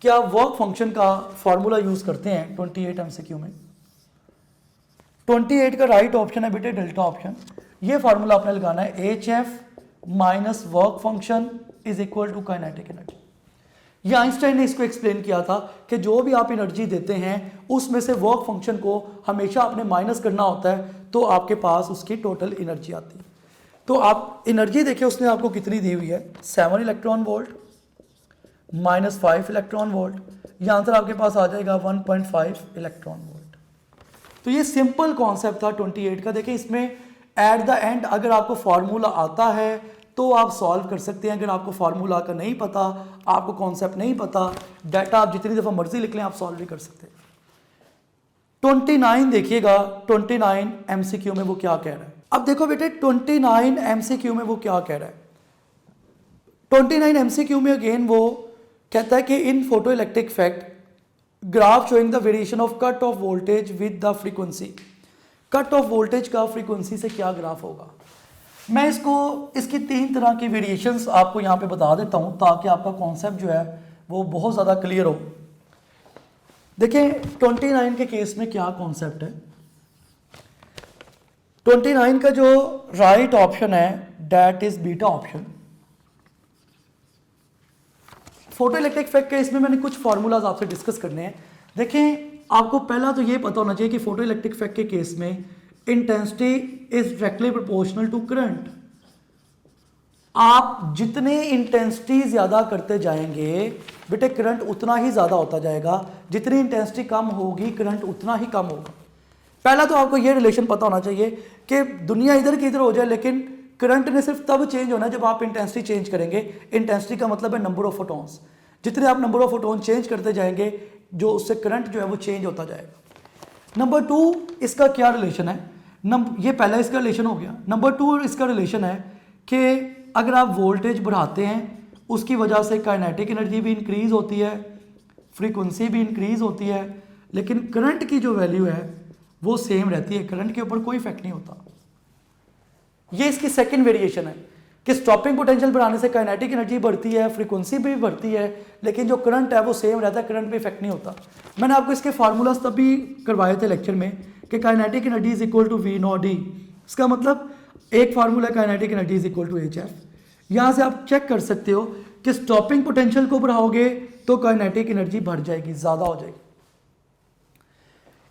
कि आप वर्क फंक्शन का फॉर्मूला यूज करते हैं 28 MCQ में। 28 का राइट ऑप्शन है बेटे डेल्टा ऑप्शन। ये फार्मूला आपने लगाना है HF minus work function is equal to kinetic energy. ये आइंस्टाइन ने इसको एक्सप्लेन किया था कि जो भी आप एनर्जी देते हैं उसमें से वर्क फंक्शन को हमेशा आपने माइनस करना होता है, तो आपके पास उसकी टोटल एनर्जी आती है। तो आप एनर्जी देखिए उसने आपको कितनी दी हुई है, 7 electron volt minus 5 electron volt, ये आंसर आपके पास आ जाएगा 1.5 इलेक्ट्रॉन वोल्ट। तो ये सिंपल कॉन्सेप्ट था 28 का। देखिए इसमें एट द एंड अगर आपको फार्मूला आता है तो आप सॉल्व कर सकते हैं, अगर आपको फार्मूला का नहीं पता, आपको कॉन्सेप्ट नहीं पता, डाटा आप जितनी दफ़ा मर्जी लिख लें आप सॉल्व भी कर सकते हैं। 29 देखिएगा, 29 MCQ में वो क्या कह रहा है। अब देखो बेटे 29 MCQ में वो क्या कह रहा है। 29 MCQ में अगेन वो कहता है कि in photo electric effect graph showing the variation of cut off voltage with the frequency. Cut off voltage का फ्रीक्वेंसी से क्या ग्राफ होगा। मैं इसकी 3 तरह की वेरिएशंस आपको यहाँ पे बता देता हूँ ताकि आपका कॉन्सेप्ट जो है वो बहुत ज़्यादा क्लियर हो। देखिए 29 के केस में क्या कॉन्सेप्ट है। 29 का जो राइट ऑप्शन है that is beta option. Photo electric effect के इसमें मैंने कुछ फार्मूलाज आपसे डिस्कस करने हैं। देखें आपको पहला तो ये पता होना चाहिए कि फोटो इलेक्ट्रिक इफेक्ट के केस में intensity is directly proportional to current. आप जितने इंटेंसिटी ज़्यादा करते जाएंगे बेटे करंट उतना ही ज़्यादा होता जाएगा, जितनी इंटेंसिटी कम होगी करंट उतना ही कम होगा। पहला तो आपको ये रिलेशन पता होना चाहिए कि दुनिया इधर की इधर हो जाए लेकिन करंट ने सिर्फ तब चेंज होना है जब आप इंटेंसिटी चेंज करेंगे। इंटेंसिटी का मतलब है नंबर ऑफ फोटॉन्स। जितने आप नंबर ऑफ फोटोन चेंज करते जाएंगे जो उससे करंट जो है वो चेंज होता जाएगा। नंबर 2 इसका क्या रिलेशन है, ये पहला इसका रिलेशन हो गया। नंबर 2 इसका रिलेशन है कि अगर आप वोल्टेज बढ़ाते हैं उसकी वजह से काइनेटिक एनर्जी भी इंक्रीज होती है, फ्रीक्वेंसी भी इंक्रीज होती है, लेकिन करंट की जो वैल्यू है वो सेम रहती है, करंट के ऊपर कोई इफेक्ट नहीं होता। ये इसकी सेकंड वेरिएशन है कि स्टॉपिंग पोटेंशियल बढ़ाने से काइनेटिक एनर्जी बढ़ती है, फ्रीक्वेंसी भी बढ़ती है, लेकिन जो करंट है वो सेम रहता है, करंट पे इफेक्ट नहीं होता। मैंने आपको इसके फार्मूलाज तब भी करवाए थे लेक्चर में कि kinetic energy is equal to V naught D। इसका मतलब एक formula kinetic energy is equal to HF। यहाँ से आप चेक कर सकते हो कि स्टॉपिंग पोटेंशियल को बढ़ाओगे तो काइनेटिक एनर्जी बढ़ जाएगी, ज़्यादा हो जाएगी।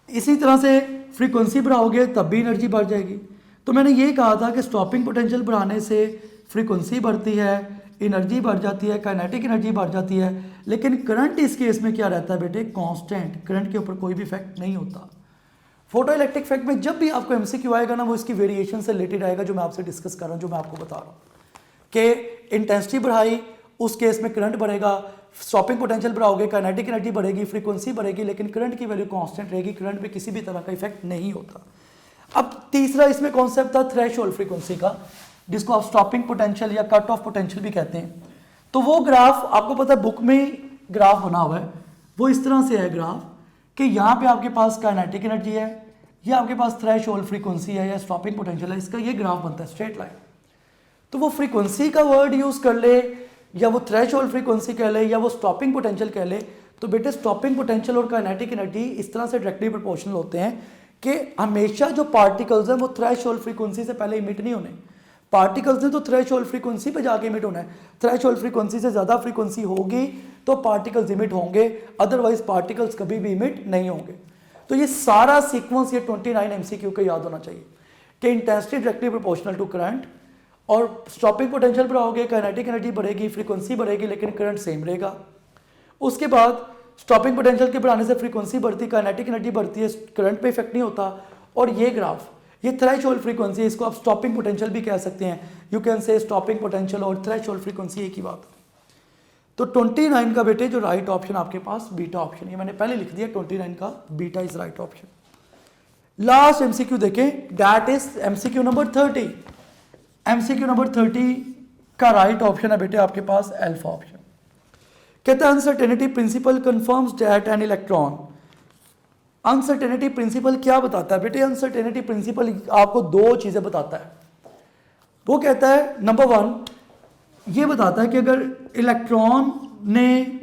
इसी तरह से फ्रीक्वेंसी बढ़ाओगे तब भी एनर्जी बढ़ जाएगी। तो मैंने ये कहा था कि स्टॉपिंग पोटेंशियल बढ़ाने से फ्रीक्वेंसी बढ़ती है, एनर्जी बढ़ जाती है, काइनेटिक एनर्जी बढ़ जाती है, लेकिन करंट इस केस में क्या रहता है बेटे, कांस्टेंट। करंट के ऊपर कोई भी इफेक्ट नहीं होता। फोटो इलेक्ट्रिक इफेक्ट में जब भी आपको MCQ आएगा ना वो इसकी वेरिएशन से रिलेटेड आएगा, जो मैं आपसे डिस्कस कर रहा हूँ, जो मैं आपको बता रहा हूँ कि इंटेंसिटी बढ़ाई उस केस में करंट बढ़ेगा, स्टॉपिंग पोटेंशियल बढ़ाओगे काइनेटिक एनर्जी बढ़ेगी, फ्रीक्वेंसी बढ़ेगी, लेकिन करंट की वैल्यू कांस्टेंट रहेगी, करंट पे किसी भी तरह का इफेक्ट नहीं होता। अब तीसरा इसमें कॉन्सेप्ट था थ्रेशोल्ड फ्रीक्वेंसी का, जिसको आप स्टॉपिंग पोटेंशियल या कट ऑफ पोटेंशियल भी कहते हैं। तो वो ग्राफ आपको पता है बुक में ग्राफ बना हुआ है, वो इस तरह से है ग्राफ कि यहाँ पे आपके पास काइनेटिक एनर्जी है, या आपके पास थ्रेशोल्ड फ्रीक्वेंसी है या स्टॉपिंग पोटेंशियल है, इसका ये ग्राफ बनता है स्ट्रेट लाइन। तो वो फ्रीक्वेंसी का वर्ड यूज कर ले या वो थ्रेशोल्ड फ्रीक्वेंसी कह ले या वो स्टॉपिंग पोटेंशियल कह ले, तो बेटे स्टॉपिंग पोटेंशियल और काइनेटिक एनर्जी इस तरह से डायरेक्टली प्रोपोर्शनल होते हैं कि हमेशा जो पार्टिकल्स हैं वो थ्रेशोल्ड फ्रीक्वेंसी से पहले इमिट नहीं होने। पार्टिकल्स ने तो थ्रेशोल्ड फ्रीक्वेंसी पे जाके इमिट होना है, थ्रेशोल्ड फ्रीक्वेंसी से ज़्यादा फ्रीक्वेंसी होगी तो पार्टिकल्स इमिट होंगे, अदरवाइज पार्टिकल्स कभी भी इमिट नहीं होंगे। तो ये सारा सीक्वेंस ये 29 MCQ का याद होना चाहिए कि intensity directly proportional to current, और स्टॉपिंग पोटेंशियल बढ़ाओगे काइनेटिक एनर्जी बढ़ेगी, फ्रीक्वेंसी बढ़ेगी, लेकिन करंट सेम रहेगा। उसके बाद स्टॉपिंग पोटेंशियल के बढ़ाने से फ्रीक्वेंसी बढ़ती, काइनेटिक एनर्जी बढ़ती है, करंट पे इफेक्ट नहीं होता। और ये ग्राफ, ये थ्रेशोल्ड फ्रीक्वेंसी, इसको आप स्टॉपिंग पोटेंशियल भी कह सकते हैं, you can say stopping potential और थ्रेशोल्ड फ्रीक्वेंसी एक ही बात। तो 29 का बेटे जो राइट ऑप्शन आपके पास बीटा ऑप्शन, ये मैंने पहले लिख दिया 29 का beta is right option. Last MCQ देखें, that is MCQ number 30। MCQ number 30 का राइट ऑप्शन है बेटे आपके पास अल्फा ऑप्शन। कहता है uncertainty principle confirms that an electron. Uncertainty principle क्या बताता है बेटे? अनसर्टेनिटी प्रिंसिपल आपको दो चीजें बताता है। वो कहता है नंबर 1 ये बताता है कि अगर इलेक्ट्रॉन ने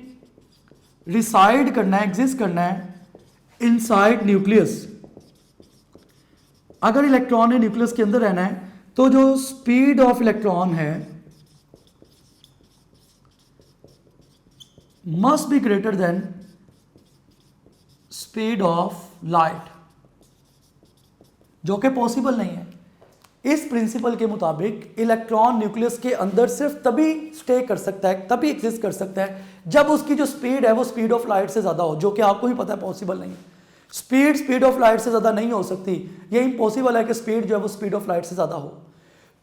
रिसाइड करना है, एग्जिस्ट करना है इनसाइड न्यूक्लियस, अगर इलेक्ट्रॉन ने न्यूक्लियस के अंदर रहना है तो जो स्पीड ऑफ इलेक्ट्रॉन है must be greater than speed of light, जो कि पॉसिबल नहीं है। इस प्रिंसिपल के मुताबिक इलेक्ट्रॉन न्यूक्लियस के अंदर सिर्फ तभी स्टे कर सकता है, तभी एग्जिस्ट कर सकता है जब उसकी जो स्पीड है वो स्पीड ऑफ लाइट से ज्यादा हो, जो कि आपको भी पता है पॉसिबल नहीं है। स्पीड ऑफ लाइट से ज्यादा नहीं हो सकती, ये इम्पॉसिबल है कि स्पीड जो है वो स्पीड ऑफ लाइट से ज्यादा हो।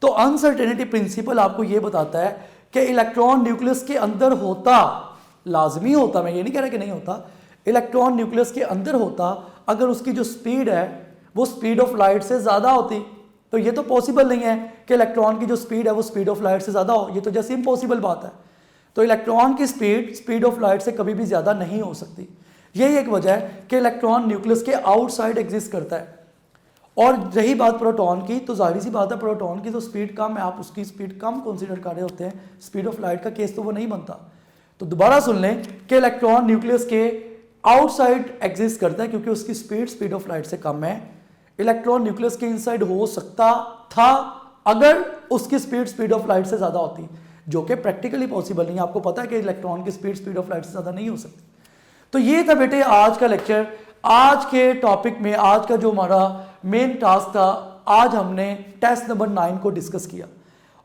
तो अनसर्टेनिटी प्रिंसिपल आपको ये बताता है कि इलेक्ट्रॉन न्यूक्लियस के अंदर होता, लाजमी होता, मैं ये नहीं कह रहा कि नहीं होता, इलेक्ट्रॉन न्यूक्लियस के अंदर होता अगर उसकी जो स्पीड है वो स्पीड ऑफ लाइट से ज्यादा होती, तो ये तो पॉसिबल नहीं है कि इलेक्ट्रॉन की जो स्पीड है वो स्पीड ऑफ लाइट से ज्यादा हो, ये तो जैसे इम्पॉसिबल बात है। तो इलेक्ट्रॉन की स्पीड ऑफ लाइट से कभी भी ज्यादा नहीं हो सकती। यही एक वजह है कि इलेक्ट्रॉन न्यूक्लियस के आउटसाइड एग्जिस्ट करता है। और रही बात प्रोटॉन की, तो जाहिर सी बात है प्रोटॉन की तो स्पीड कम है, आप उसकी स्पीड कम कंसीडर कर रहे होते हैं, स्पीड ऑफ लाइट का केस तो वो नहीं बनता। तो दोबारा सुन लें कि इलेक्ट्रॉन न्यूक्लियस के आउटसाइड एग्जिस्ट करता है क्योंकि उसकी स्पीड ऑफ लाइट से कम है। इलेक्ट्रॉन न्यूक्लियस के इनसाइड हो सकता था अगर उसकी स्पीड ऑफ लाइट से ज्यादा होती, जो कि प्रैक्टिकली पॉसिबल नहीं है। आपको पता है कि इलेक्ट्रॉन की स्पीड ऑफ लाइट से ज्यादा नहीं हो सकती। तो ये था बेटे आज का लेक्चर। आज के टॉपिक में आज का जो हमारा मेन टास्क था, आज हमने टेस्ट नंबर 9 को डिस्कस किया,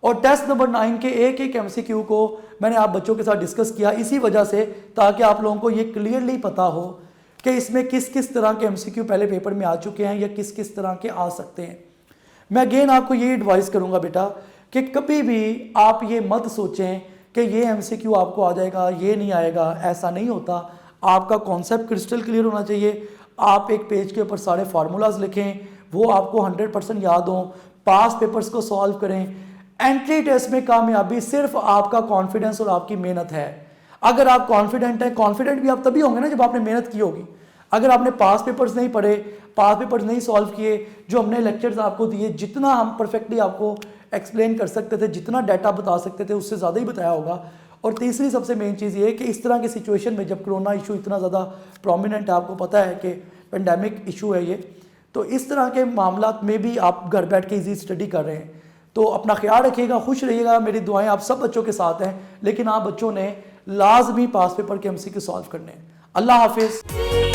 और टेस्ट नंबर 9 के एक एक एमसीक्यू को मैंने आप बच्चों के साथ डिस्कस किया इसी वजह से, ताकि आप लोगों को ये क्लियरली पता हो कि इसमें किस किस तरह के एमसीक्यू पहले पेपर में आ चुके हैं या किस किस तरह के आ सकते हैं। मैं अगेन आपको ये एडवाइस करूंगा बेटा कि कभी भी आप ये मत सोचें कि ये एमसीक्यू आपको आ जाएगा, ये नहीं आएगा, ऐसा नहीं होता। आपका कॉन्सेप्ट क्रिस्टल क्लियर होना चाहिए। आप एक पेज के ऊपर सारे फार्मूलाज लिखें, वो आपको 100% याद हो, पास पेपर्स को सॉल्व करें। एंट्री टेस्ट में कामयाबी सिर्फ आपका कॉन्फिडेंस और आपकी मेहनत है। अगर आप कॉन्फिडेंट हैं, कॉन्फिडेंट भी आप तभी होंगे ना जब आपने मेहनत की होगी। अगर आपने पास पेपर्स नहीं पढ़े, पास पेपर्स नहीं सॉल्व किए, जो हमने लेक्चर्स आपको दिए, जितना हम परफेक्टली आपको एक्सप्लेन कर सकते थे, जितना डाटा बता सकते थे, उससे ज़्यादा ही बताया होगा। और तीसरी सबसे मेन चीज़ ये है कि इस तरह की सिचुएशन में जब कोरोना इशू इतना ज़्यादा प्रोमिनेंट है, आपको पता है कि पेंडेमिक इशू है ये, तो इस तरह के मामलात में भी आप घर बैठ के इजी स्टडी कर रहे हैं। तो अपना ख्याल रखिएगा, खुश रहिएगा। मेरी दुआएं आप सब बच्चों के साथ हैं, लेकिन आप बच्चों ने लाजमी पास पेपर के एमसीक्यू सॉल्व करने हैं। अल्लाह हाफिज़।